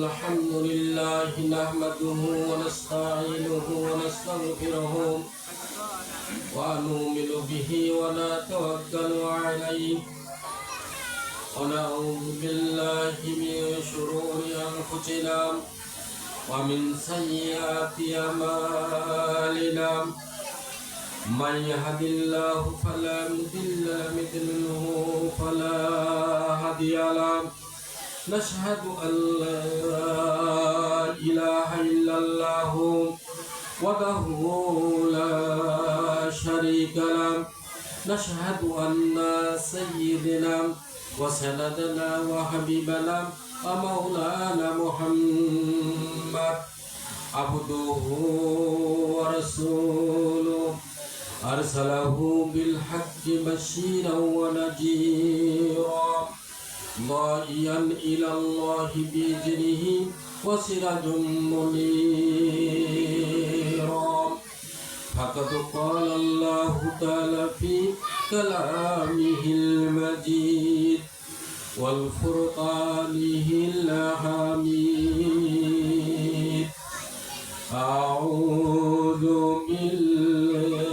الحمد لله نحمده ونستعينه ونستغفره ونؤمن به ونتوكل عليه ونعوذ بالله من شرور أنفسنا ومن سيئات أعمالنا من يهد الله فلا مضل له فلا هادي له نشهد أن لا إله إلا الله وحده لا شريك له نشهد أن سيدنا وسندنا وحبيبنا ومولانا محمد عبده ورسوله أرسله بالحق بشيرا ونذيرا داعيا إلى الله بإذنه وسراجا منيرا فقد قال الله تعالى في كلامه المجيد والفرقانه الحميد أعوذ بالله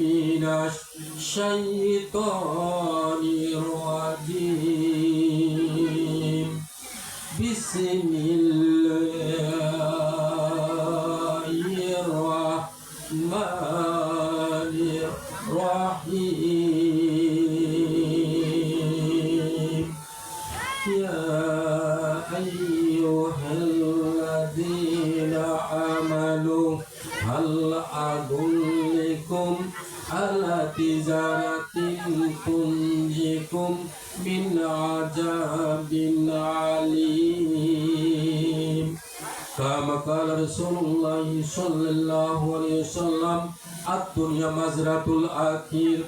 من الشيطان الرجيم بسم الله الرحمن الرحيم يا أيها الذين آمنوا هل أدلكم على تجارة تنجيكم من عذاب عليم كما قال رسول الله صلى الله عليه وسلم الدنيا مزرعة الآخر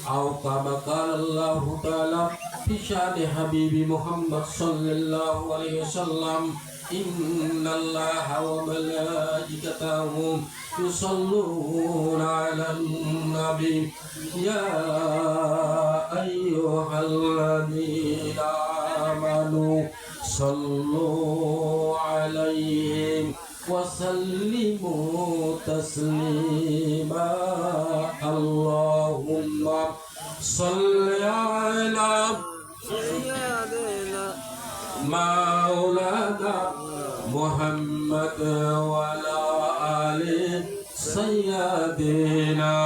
أو كما قال الله تعالى في شأن حبيب محمد صلى الله عليه وسلم إن الله وملائكته يصلون على النبي يا أيها الذين آمنوا صلوا عليه وسلموا تسليما اللهم صل على سيدنا مولانا محمد وعلى آل سيدنا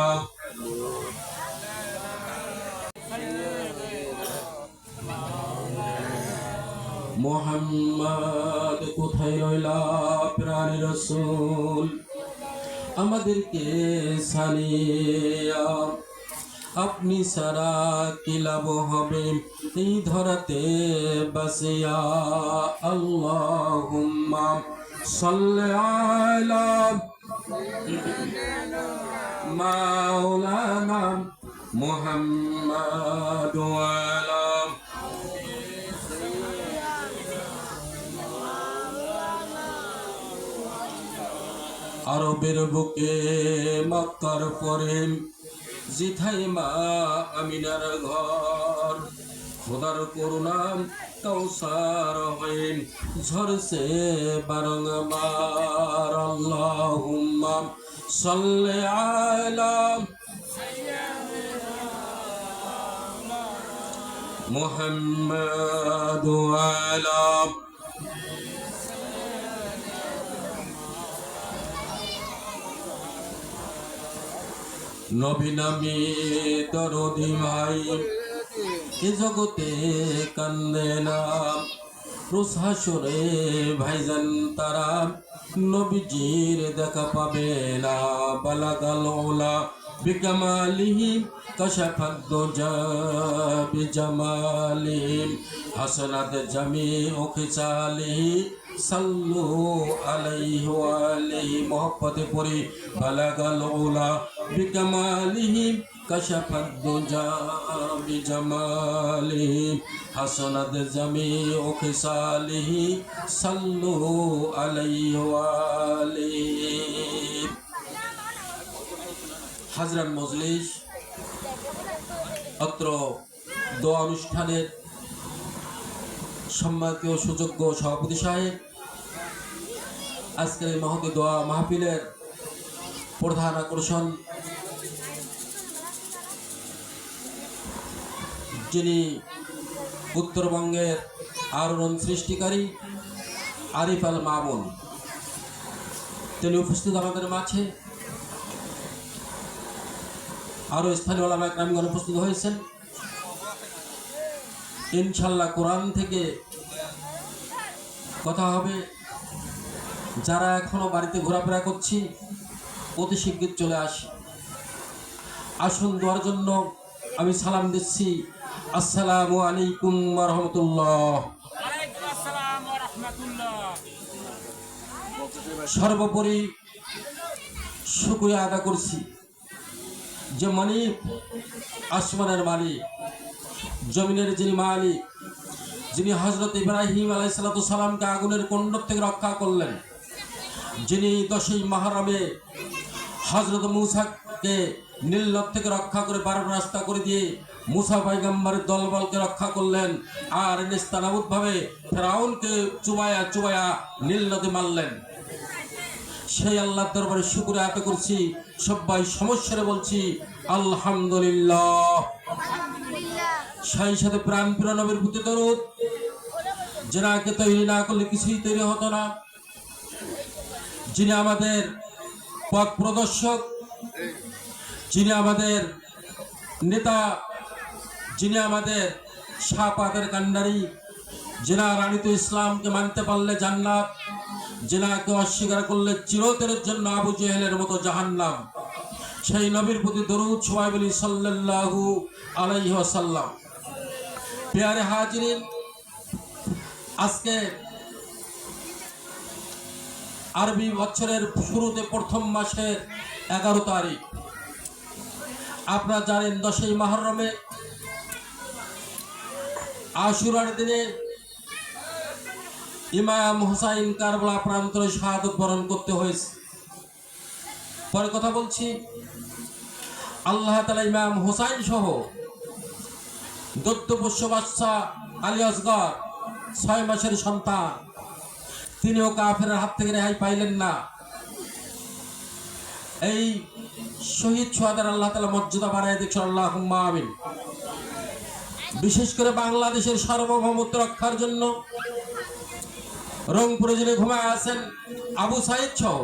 মোহাম্মদ কোথায় রইলা প্রাণের রাসূল আমাদেরকে সালিয়া আপনি সারা কি লাভ হবে এই ধরাতে বাসিয়া আল্লাহুম্মা সাল্লি আলা মাওলানা মুহাম্মদ ওয়া আলা আরবের বুকে মক্কার পরে জিথাই মা আমিনার ঘর খোদার করুণা কাউসার হয়ে ঝরছে বারংবার আল্লাহুম্মা সাল্লি আলা মুহাম্মাদ ওয়া আলা নবী নামে দরদি ভাই এ জগতে কান্দে না রোজ হাসরে ভাইজান তারা নবীজির দেখা পাবে না বালাগাল ওলা বিকামালিহি কাশাফাদ দুজা বিজামালিহি হাসানাত জামিউ খিসালিহি সাল্লু আলাইহি ওয়া আলিহি মোহাব্বতে পড়ি বালাগাল ওলা বিকামালিহি কাশাফাদ দুজা বিজামালিহি হাসানাত জামিউ খিসালিহি সাল্লু আলাইহি ওয়া আলিহি হাজরান মজলিস অত্র দোয়া অনুষ্ঠানের সম্মানিত সুযোগ্য সভাপতি সাহেব, আজকের এই মহতী দোয়া মাহফিলের প্রধান আকর্ষণ যিনি উত্তরবঙ্গের আলোড়ন সৃষ্টিকারী আরিফ আল মামুন, তিনি উপস্থিত আমাদের মাঝে। আরো স্থানীয় ওলামা একরামগণ উপস্থিত হয়েছেন। ইনশাল্লাহ কোরআন থেকে কথা হবে। যারা এখনো বাড়িতে ঘোরাফেরা করছি অতি শিগগির চলে আসি। আসুন দোয়ার জন্য আমি সালাম দিচ্ছি। আসসালামু আলাইকুম ওয়া রাহমাতুল্লাহ। সর্বোপরি শুকরিয়া আদা করছি যে মালিক, আসমানের মালিক, জমিনের যিনি মালিক, যিনি হযরত ইব্রাহিম আলাইহিস সালামকে আগুনের কুণ্ড থেকে রক্ষা করলেন, যিনি 10ই মুহররমে হযরত মূসাকে নীল নদ থেকে রক্ষা করে বারণ রাস্তা করে দিয়ে মূসা পয়গম্বরের দলবলকে রক্ষা করলেন, আর নিস্তানাবুদভাবে ফেরাউনকে চুবায়া নীল নদে মারলেন। সেই আল্লাহর দরবারে শুকরিয়া আদায় করছি। সবাই সমস্যারে বলছি আলহামদুলিল্লাহ। সেই সাথে প্রাণ প্রিয় নবীর প্রতি দরুদ, যাকে তৈরি না করলে কিছুই তৈরি হতো না, যিনি আমাদের পথ প্রদর্শক, যিনি আমাদের নেতা, যিনি আমাদের শাহপাতের কান্ডারি, যিনার আনিত ইসলামকে মানতে পারলে জান্নাত, যিনাকে অস্বীকার করলে চিরতরের জন্য আবু জেহেলের মতো জাহান্নাম। সেই নবীর প্রতি দরুদ সবাই বলি সাল্লাল্লাহু আলাইহি ওয়াসাল্লাম। প্রিয় হাজিরিন, আজকে আরবি বছরের শুরুতে প্রথম মাসের 11 তারিখ। আপনারা জানেন 10ই মুহররমে আশুরার দিনে ইমাম হুসাইন কারবালা প্রান্তরে শাহাদত বরণ করতে হয়েছে। পরে কথা বলছি। আল্লাহ তাআলা ইমাম হুসাইন সহ দত্তপোষ্য বাদশা আলী আসগর 6 মাসের সন্তান, তিনিও কাফেরের হাত থেকে রেহাই পাইলেন না। এই শহীদ সোহাদার আল্লাহ তাআলা মর্যাদা বাড়ায় দেখছেন, আল্লাহুম্মা আমিন। বিশেষ করে বাংলাদেশের সার্বভৌমত্ব রক্ষার জন্য রংপুরে যিনি ঘুমায় আছেন আবু সাইদ সহ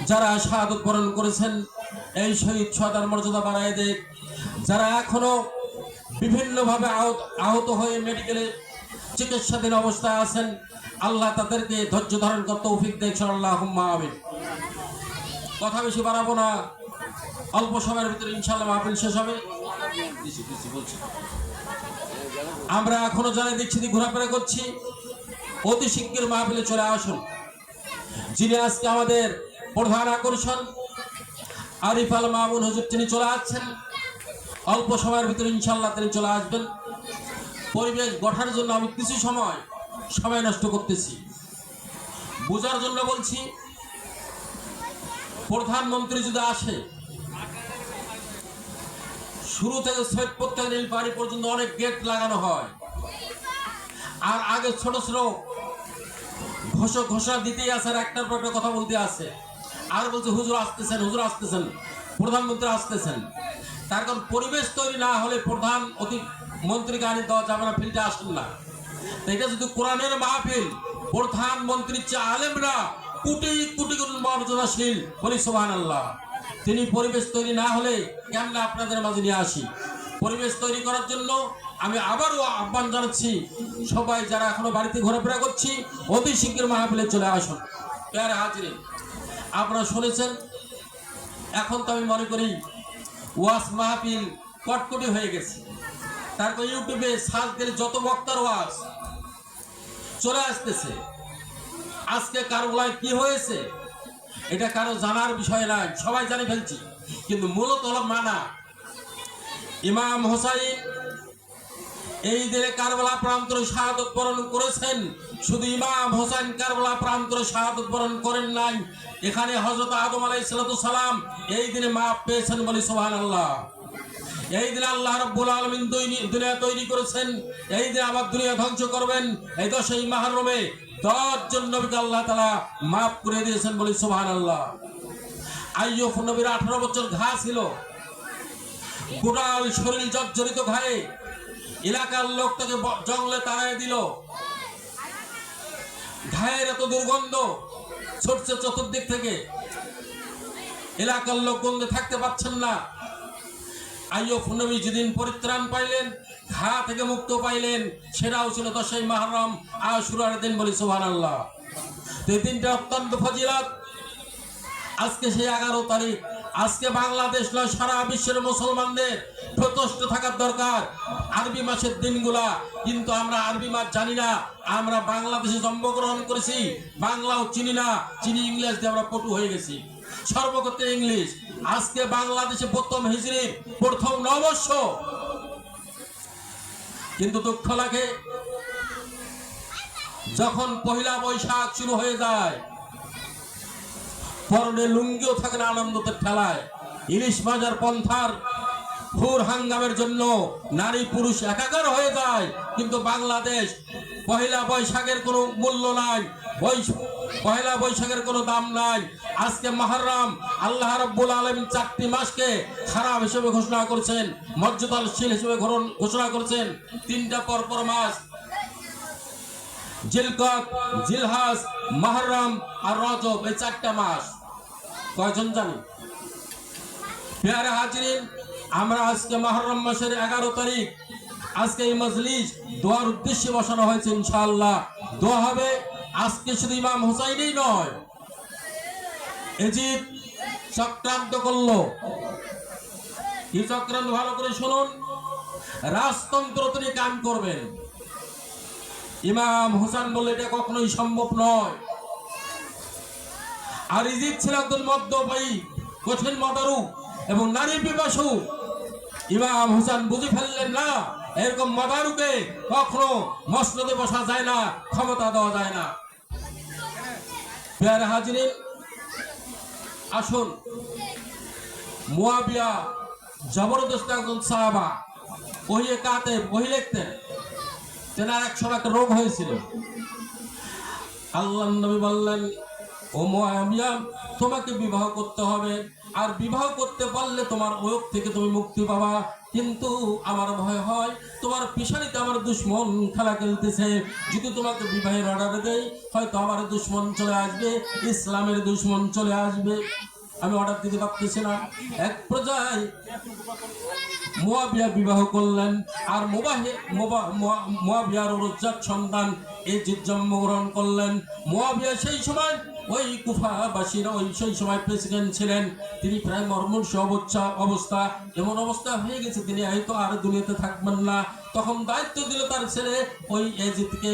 যারা শাহাদত বরণ করেছেন, এই শহীদ সোহাদার মর্যাদা বাড়ায় দেখ। যারা এখনো বিভিন্নভাবে আহত হয়ে মেডিকেলে চিকিৎসাধীন অবস্থায় আছেন, আল্লাহ তাদেরকে ধৈর্য ধারণ করতে তৌফিক দেখছেন, আল্লাহুম্মা আমিন। কথা বেশি বাড়াবো না, অল্প সময়ের ভিতরে ইনশাআল্লাহ মাহফিল শেষ হবে। আমরা এখনো জানি দেখছি ঘোরাফেরা করছি, অতি শিগগির মাহফিলে চলে আসুন। যিনি আজকে আমাদের প্রধান আকর্ষণ আরিফ আল মামুন হুজুর, তিনি চলে আসছেন অল্প সময়ের ভিতরে ইনশাআল্লাহ তিনি চলে আসবেন। পরিবেশ গঠার জন্য আমি কিছু সময় নষ্ট করতেছি, বোঝার জন্য বলছি। প্রধানমন্ত্রী যদি আসে, শুরু থেকে সৈয়দপুর নীলফামারী পর্যন্ত অনেক গেট লাগানো হয়, আর আগে ছোট ছোট ঘোষণা দিতেই আছে, আর একটার পর একটা কথা বলতে আছে, আর বলছে হুজুর আসতেছেন, হুজুর আসতেছেন, প্রধানমন্ত্রী আসতেছেন। তার কারণ পরিবেশ তৈরি না হলে প্রধান অতি মন্ত্রীকে আনি দেওয়া যাবে না, ফিল্ডে আসেন না। এটা যদি কোরআনের মাহফিল, প্রধানমন্ত্রীর চেয়ে আলেমরা কোটি কোটি গুণ মর্যাদাশীল, বলি সুবহানাল্লাহ। তিনি পরিবেশ তৈরি না হলে কেমনে আপনাদের মাঝে নিয়ে আসি। পরিবেশ তৈরি করার জন্য আমি আবারও আহ্বান জানাচ্ছি, সবাই যারা এখনো বাড়িতে ঘোরাফেরা করছি অতি শীঘ্র মাহফিলে চলে আসুন। প্রিয় হাজিরিন, আপনারা শুনেছেন, এখন তো আমি মনে করি ওয়াজ মাহফিল কটকটি হয়ে গেছে। তারপর ইউটিউবে সার্চ দিলে যত বক্তার ওয়াজ চলে আসতেছে। আজকে কারবালায় কি হয়েছে এটা কারো জানার বিষয় নয়, সবাই জানে ফেলছি, কিন্তু মূলত হলো মানা। ইমাম হুসাইন এই দিনে কারবালা প্রান্তরে শাহাদত বরণ করেছেন। শুধু ইমাম হুসাইন কারবালা প্রান্তরে শাহাদত বরণ করেন নাই, এখানে হযরত আদম আলাইহিস সালাম এই দিনে মাপ পেয়েছেন, বলি সুবহানাল্লাহ। এই দিন আল্লাহ রাব্বুল আলামিন দুনিয়া তৈরি করেছেন, এই দিন আবার দুনিয়া ধ্বংস করবেন। এই 10ই মুহররমে 10 জন নবীকে আল্লাহ তাআলা মাফ করে দিয়েছেন, বলি সুবহানাল্লাহ। আইয়ুব নবীর 18 বছর ঘা ছিল, গোটাল শরীর জর্জরিত ঘায়ে। এলাকার লোক তাকে জঙ্গলে তাড়ায় দিল। ঘায়ের এত দুর্গন্ধ ছড়ছে চতুর্দিক থেকে, এলাকার লোক গন্ধে থাকতে পারছেন না। আইয়ুব নবী যেদিন পরিত্রাণ পাইলেন, ঘা থেকে মুক্ত পাইলেন, সেটাও ছিল 10ই মুহররম আশুরার দিন, বলি সুবহানাল্লাহ। এই দিনটা অত্যন্ত ফজিলত। আজকে সেই 11 তারিখ। আজকে বাংলাদেশ নয়, সারা বিশ্বের মুসলমানদের প্রতিষ্ঠ থাকার দরকার আরবি মাসের দিনগুলা। কিন্তু আমরা আরবি মাস জানি না। আমরা বাংলাদেশে জন্মগ্রহণ করেছি, বাংলাও চিনি না, চিনি ইংলিশ দিয়ে আমরা পটু হয়ে গেছি, সর্বক্ষেত্রে ইংলিশ। আজকে বাংলাদেশে প্রথম হিজরির প্রথম নববর্ষ, কিন্তু দুঃখ লাগে যখন পহেলা বৈশাখ শুরু হয়ে যায়, পরনে লুঙ্গিও থাকে না আনন্দতে ঠেলায়। ইলিশ বাজার পন্থার হুর হাঙ্গামের জন্য নারী পুরুষ একাকার হয়ে যায়। কিন্তু বাংলাদেশ পহেলা বৈশাখের কোনো মূল্য নাই, পহেলা বৈশাখের কোনো দাম নাই। আজকে মুহররম আল্লাহ রাব্বুল আলামিন 4টি মাসকে হারাম হিসেবে ঘোষণা করেছেন, মর্যাদাশীল হিসেবে ঘোষণা করেছেন। 3টা পরপর মাস, জিলকদ, জিলহজ, মুহররম আর রজব, এই 4টা মাস। কয়জন জানি? প্রিয় হাজিরিন, আমরা আজকে মুহররম মাসের 11 তারিখ। আজকে এই মজলিস দোয়ার উদ্দেশ্যে বসানো হয়েছে। ইনশাআল্লাহ দোয়া হবে। আজকে শুধু ইমাম হুসাইনই নয়, এজিদ চক্রান্ত করলো। কি চক্রান্ত? ভালো করে শুনুন। রাজতন্ত্র তিনি কাম করবেন। ইমাম হুসাইন বললে এটা কখনোই সম্ভব নয়। আর ইজিদ ছিল একজন মদ্যপায়ী, কঠিন মদারু এবং নারী পিপাসু। ইমাম হুসাইন বুঝে ফেললেন না, এরকম মদারুকে কখনো মসনদে বসা যায় না, ক্ষমতা দেওয়া যায় না। প্রিয় হাজিরিন, আসুন, মুয়াবিয়া জবরদস্ত একজন সাহাবা, ওহিয়ে কাতেব, ওহি লিখতেন। তেনার এক সময় একটা রোগ হয়েছিল। আল্লাহর নবী বললেন, ও মুয়াবিয়া, তোমাকে বিবাহ করতে হবে, আর বিবাহ করতে পারলে তোমার রোগ থেকে তুমি মুক্তি পাবা। কিন্তু আমার ভয় হয় তোমার পিছানিতে আমার দুশ্মন খেলা খেলতেছে। যদি তোমাকে বিবাহের অর্ডার দেয়, হয়তো আমার দুশ্মন চলে আসবে, ইসলামের দুশ্মন চলে আসবে। আমি অর্ডার দিতে পারতেছি না। এক পর্যায়ে মুয়াবিয়া বিবাহ করলেন, আর মুয়াবিয়ার রজ্জাত সন্তান এজিদ জন্মগ্রহণ করলেন। মুয়াবিয়া সেই সময় ওই কুফাবাসীরা সেই সময় প্রেসিডেন্ট ছিলেন। তিনি প্রায় মর্মন্ষ অবস্থা, এমন অবস্থা হয়ে গেছে তিনি হয়তো আর দুনিয়াতে থাকবেন না। তখন দায়িত্ব দিল তার ছেলে ওই এজিদকে।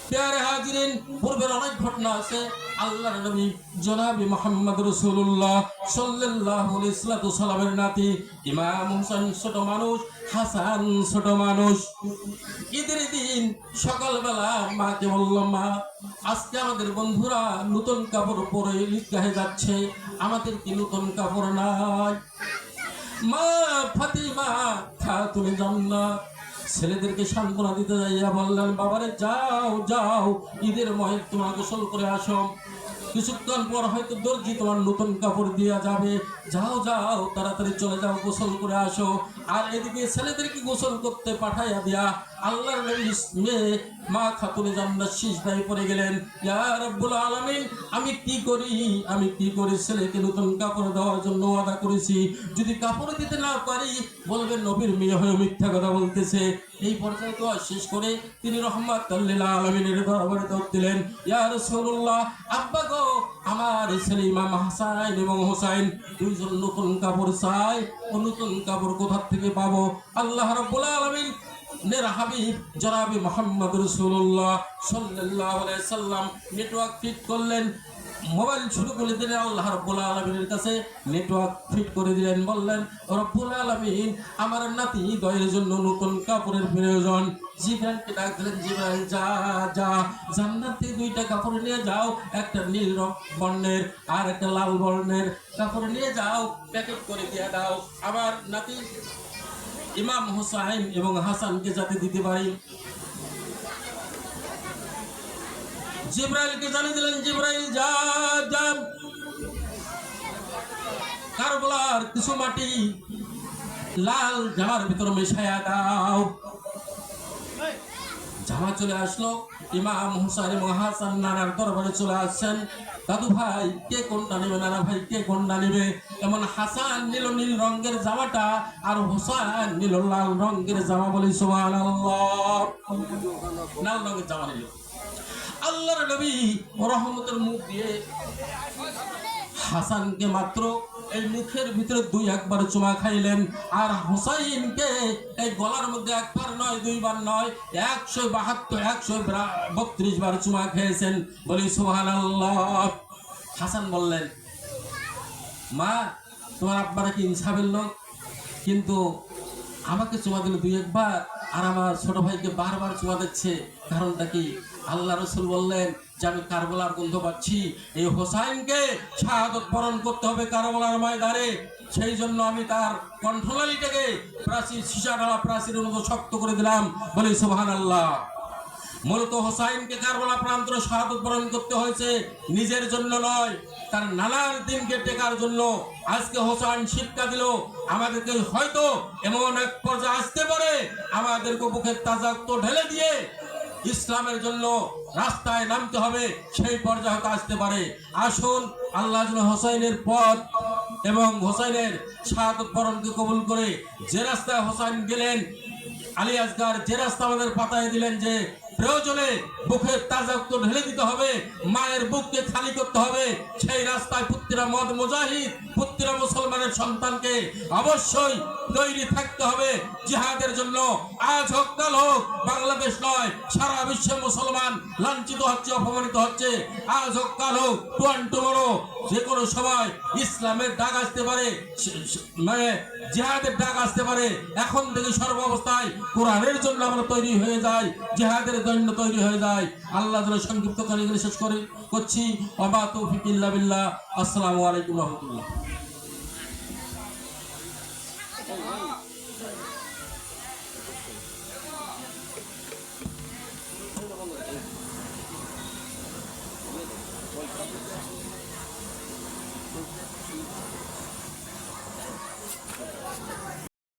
প্রিয় হাজিরিন, পূর্বের অনেক ঘটনা আছে। আল্লাহর নবী জনাবে মুহাম্মদ রাসূলুল্লাহ সাল্লাল্লাহু আলাইহি সাল্লামের নাতি ইমাম হুসাইন ছোট মানুষ, হাসান ছোট মানুষ। ঈদের দিন সকালবেলা মাকে বলল, মা, আজকে আমাদের বন্ধুরা নতুন কাপড় পরে ঈদগাহে যাচ্ছে, আমাদের কি নতুন কাপড় নাই? মা ফাতিমা খাতুনে জান্নাত ছেলেদেরকে সান্ত্বনা দিতে যাইয়া বললেন, বাবারে যাও যাও, ঈদের মহে তোমার গোসল করে আসো, কিছুক্ষণ পর হয়তো দর্জি তোমার নতুন কাপড় দিয়া যাবে, যাও যাও তাড়াতাড়ি চলে যাও, গোসল করে আসো। আর এদিকে ছেলেদেরকে গোসল করতে পাঠাইয়া দিয়া আল্লাহর নবীর মেয়ে মা খাতুনে জান্নাত সিজদায় পড়ে গেলেন, ইয়া রাব্বুল আলামিন, আমি কি করি? ছেলেকে নতুন কাপড় দেওয়ার জন্য ওয়াদা করেছি, যদি কাপড় দিতে না পারি বলবেন নবীর মেয়ে হয়ে মিথ্যা কথা বলতেছে। এই পর্যায়ে তো শেষ করে তিনি রহমাতুল লিল আলামিনের দরবারে দৌড় দিলেন, ইয়া রাসূলুল্লাহ, আব্বা গো, আমার ছেলে ইমাম হাসান এবং হোসাইন দুইজন নতুন কাপড় চাই, ও নতুন কাপড় কোথা থেকে পাবো? আল্লাহ রাব্বুল আলামিন নের হাবিব জনাবে মুহাম্মদ রাসূলুল্লাহ সাল্লাল্লাহু আলাইহি সাল্লাম নেটওয়ার্ক ফিট করলেন। মোবাইল শুরু করে দিলেন, আল্লাহ রাব্বুল আলামিনের কাছে নেটওয়ার্ক ফিট করে দিলেন, বললেন রব্বুল আলামিন আমার নাতি দয়ের জন্য নতুন কাপড়ের প্রয়োজন। জিবরাইলকে ডাক দিলেন, জিবরাইল যা যা জান্নাতে দুইটা কাপড় নিয়ে যাও, একটা নীল বর্ণের আর একটা লাল বর্ণের কাপড় নিয়ে যাও, প্যাকেট করে দিয়ে দাও আমার নাতি ইমাম হুসাইন এবং হাসানকে যাতে দিতে পারি। জিবরাইলকে জানিয়ে দিলেন, জিবরাইল যা যা কারবালার কিছু মাটি লাল জামার ভিতর মিশায়া দাও। জামা চলে আসলো, ইমাম হুসাইন এবং হাসান নানার দরবারে চলে আসছেন। দাদু ভাই কে কোনটা নেবে, নানা ভাই কে কোনটা নেবে? এমন হাসান নিল নীল রঙের জামাটা আর হুসাইন নিল লাল রঙের জামা। বলি সুবহানাল্লাহ। লাল রঙের জামা নিল। আল্লাহর নবী রহমতের মুখ দিয়ে হাসানকে মাত্র এই মুখের ভিতরে 2 একবার চুমা খাইলেন, আর হুসাইনকে এই গলার মধ্যে একবার নয়, 2 বার নয়, 172 132 বার চুমা খেয়েছেন। বলি সুবহানাল্লাহ। হাসান বললেন, মা তোমার আব্বারা কি ইনসাফের লোক, কিন্তু আমাকে চুমা দিল 2 একবার আর আমার ছোট ভাইকে বারবার চুমা দিচ্ছে, কারণটা কি? আল্লাহ রাসূল বললেন যে আমি কারবালার গন্ধ পাচ্ছি, এই হোসাইনকে শাহাদত বরণ করতে হবে কারবালার ময়দানে, সেই জন্য আমি তার কণ্ঠনালীটাকে প্রাচীর সীসা ঢালা প্রাচীরের মতো শক্ত করে দিলাম। বলি সুবহানাল্লাহ। মূলত হোসাইনকে কারবালা প্রান্তরে শাহাদত বরণ করতে হয়েছে নিজের জন্য নয়, তার নানার দিনকে টেকার জন্য। আজকে হোসাইন শিক্ষা দিল আমাদেরকে, হয়তো এমন এক পর্যায়ে আসতে পারে আমাদেরকে বুকের তাজা রক্ত ঢেলে দিয়ে ইসলামের জন্য রাস্তায় নামতে হবে, সেই পর্যায়ে হয়তো আসতে পারে। আসুন আল্লাহ যেন হোসাইনের পথ এবং হোসাইনের শাহাদত বরণকে কবুল করে যে রাস্তায় হোসাইন গেলেন, আলী আসগার যে রাস্তা আমাদের পাতায় দিলেন যে প্রয়োজনে বুকের তাজা রক্ত ঢেলে দিতে হবে, মায়ের বুককে খালি করতে হবে, সেই রাস্তায় পুত্রা মদ মুজাহিদ, পুত্রা মুসলমানের সন্তানকে অবশ্যই তৈরি থাকতে হবে জিহাদের জন্য। আজ হোক কাল হোক, বাংলাদেশ নয় সারা বিশ্বে মুসলমান লাঞ্ছিত হচ্ছে, অপমানিত হচ্ছে। আজ হোক কাল হোক, টুমরো যে কোনো সময় ইসলামের ডাক আসতে পারে, মানে জিহাদের ডাক আসতে পারে। এখন থেকে সর্বাবস্থায় কোরআনের জন্য আমরা তৈরি হয়ে যাই, জিহাদের জন্য তৈরি হয়ে যায়। আল্লাহ যেন সংক্ষিপ্ত করে শেষ করছি। ওয়া মা তৌফিক ইল্লা বিল্লাহ। আসসালামু আলাইকুম ওয়া রাহমাতুল্লাহ।